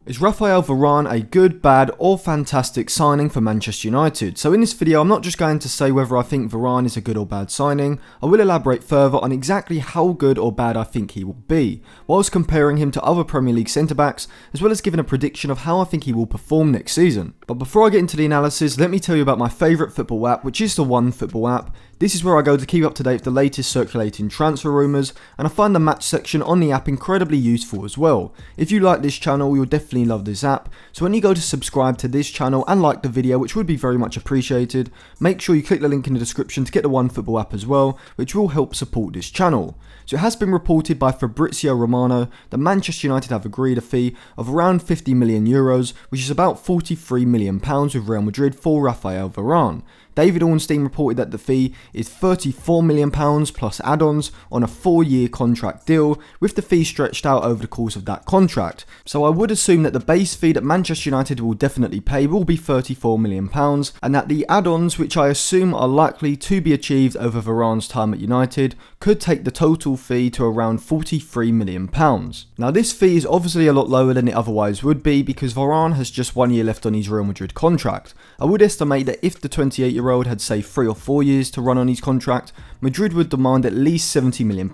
Is Raphael Varane a good, bad or fantastic signing for Manchester United? So in this video I'm not just going to say whether I think Varane is a good or bad signing, I will elaborate further on exactly how good or bad I think he will be, whilst comparing him to other Premier League centre-backs, as well as giving a prediction of how I think he will perform next season. But before I get into the analysis, let me tell you about my favourite football app, which is the OneFootball app. This is where I go to keep up to date with the latest circulating transfer rumours, and I find the match section on the app incredibly useful as well. If you like this channel, you'll definitely love this app, so when you go to subscribe to this channel and like the video, which would be very much appreciated, make sure you click the link in the description to get the OneFootball app as well, which will help support this channel. So it has been reported by Fabrizio Romano that Manchester United have agreed a fee of around €50 million, which is about £43 million with Real Madrid for Raphael Varane. David Ornstein reported that the fee is £34 million plus add-ons on a 4-year contract deal, with the fee stretched out over the course of that contract. So I would assume that the base fee that Manchester United will definitely pay will be £34 million, and that the add-ons, which I assume are likely to be achieved over Varane's time at United, could take the total fee to around £43 million. Now this fee is obviously a lot lower than it otherwise would be because Varane has just 1 year left on his Real Madrid contract. I would estimate that if the 28-year-old had say 3 or 4 years to run on his contract, Madrid would demand at least £70 million,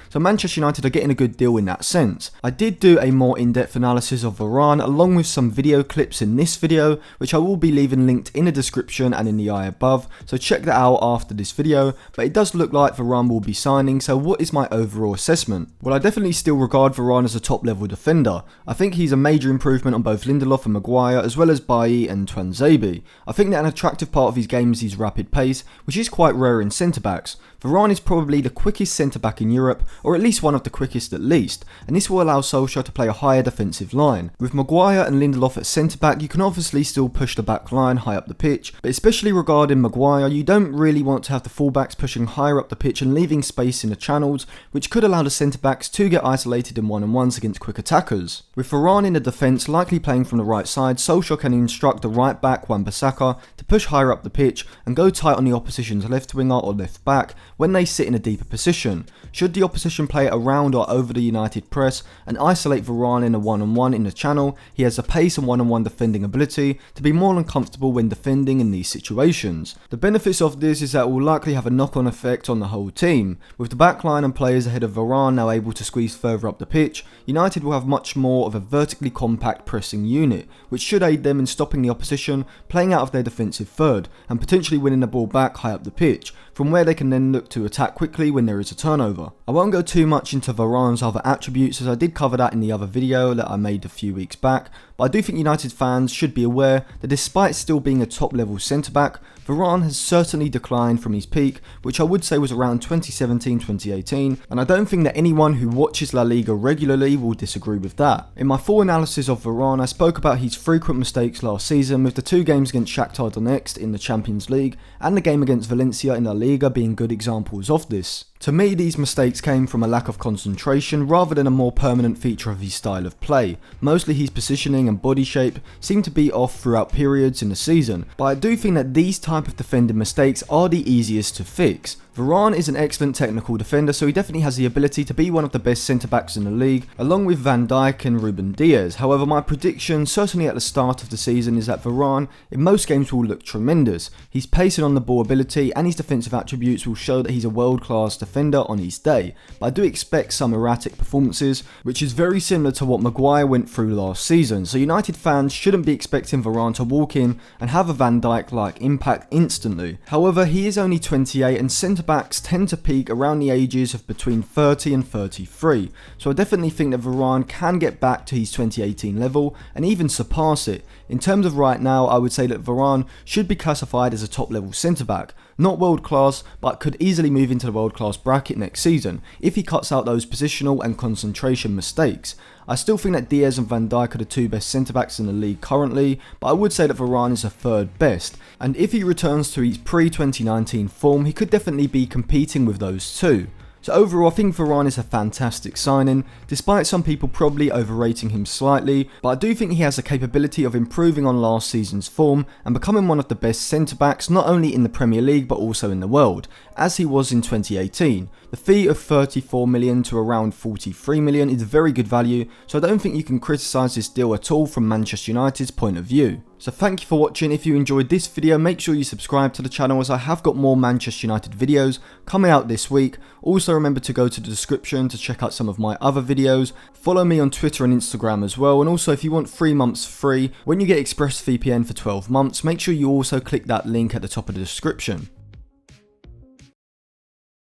so Manchester United are getting a good deal in that sense. I did do a more in-depth analysis of Varane along with some video clips in this video, which I will be leaving linked in the description and in the eye above, so check that out after this video, but it does look like Varane will be signing. So what is my overall assessment? Well, I definitely still regard Varane as a top level defender. I think he's a major improvement on both Lindelof and Maguire, as well as Bailly and Tuanzebe. I think that an attractive part of his game is his rapid pace, which is quite rare in centre-backs. Varane is probably the quickest centre-back in Europe, or at least one of the quickest at least, and this will allow Solskjaer to play a higher defensive line. With Maguire and Lindelof at centre-back, you can obviously still push the back line high up the pitch, but especially regarding Maguire, you don't really want to have the fullbacks pushing higher up the pitch and leaving space in the channels, which could allow the centre-backs to get isolated in one-on-ones against quick attackers. With Varane in the defence likely playing from the right side, Solskjaer can instruct the right back Wan-Bissaka to push higher up the pitch and go tight on the opposition's left winger or left back when they sit in a deeper position. Should the opposition play around or over the United press and isolate Varane in a one-on-one in the channel, he has the pace and one-on-one defending ability to be more than comfortable when defending in these situations. The benefits of this is that it will likely have a knock-on effect on the whole team. With the backline and players ahead of Varane now able to squeeze further up the pitch, United will have much more of a vertically compact pressing unit, which should aid them in stopping the opposition playing out of their defensive third and potentially winning the ball back high up the pitch, from where they can then look to attack quickly when there is a turnover. I won't go too much into Varane's other attributes as I did cover that in the other video that I made a few weeks back, but I do think United fans should be aware that despite still being a top level centre back, Varane has certainly declined from his peak, which I would say was around 2017-2018, and I don't think that anyone who watches La Liga regularly will disagree with that. In my full analysis of Varane, I spoke about his frequent mistakes last season, with the 2 games against Shakhtar Donetsk in the Champions League and the game against Valencia in La Liga being good examples of this. To me, these mistakes came from a lack of concentration rather than a more permanent feature of his style of play. Mostly his positioning and body shape seemed to be off throughout periods in the season, but I do think that these type of defending mistakes are the easiest to fix. Varane is an excellent technical defender, so he definitely has the ability to be one of the best centre-backs in the league, along with Van Dijk and Ruben Dias. However, my prediction, certainly at the start of the season, is that Varane in most games will look tremendous. His pace and on-the-ball ability and his defensive attributes will show that he's a world-class defender on his day, but I do expect some erratic performances, which is very similar to what Maguire went through last season, so United fans shouldn't be expecting Varane to walk in and have a Van Dijk-like impact instantly. However, he is only 28 and centre-backs tend to peak around the ages of between 30 and 33, so I definitely think that Varane can get back to his 2018 level and even surpass it. In terms of right now, I would say that Varane should be classified as a top level centre-back. Not world class, but could easily move into the world class bracket next season if he cuts out those positional and concentration mistakes. I still think that Diaz and Van Dijk are the 2 best centre-backs in the league currently, but I would say that Varane is the 3rd best, and if he returns to his pre-2019 form, he could definitely be competing with those 2. So overall, I think Varane is a fantastic signing, despite some people probably overrating him slightly, but I do think he has the capability of improving on last season's form and becoming one of the best centre-backs not only in the Premier League but also in the world, as he was in 2018. The fee of 34 million to around 43 million is very good value, so I don't think you can criticise this deal at all from Manchester United's point of view. So thank you for watching. If you enjoyed this video, make sure you subscribe to the channel, as I have got more Manchester United videos coming out this week. Also remember to go to the description to check out some of my other videos. Follow me on Twitter and Instagram as well, and also if you want 3 months free when you get ExpressVPN for 12 months, make sure you also click that link at the top of the description.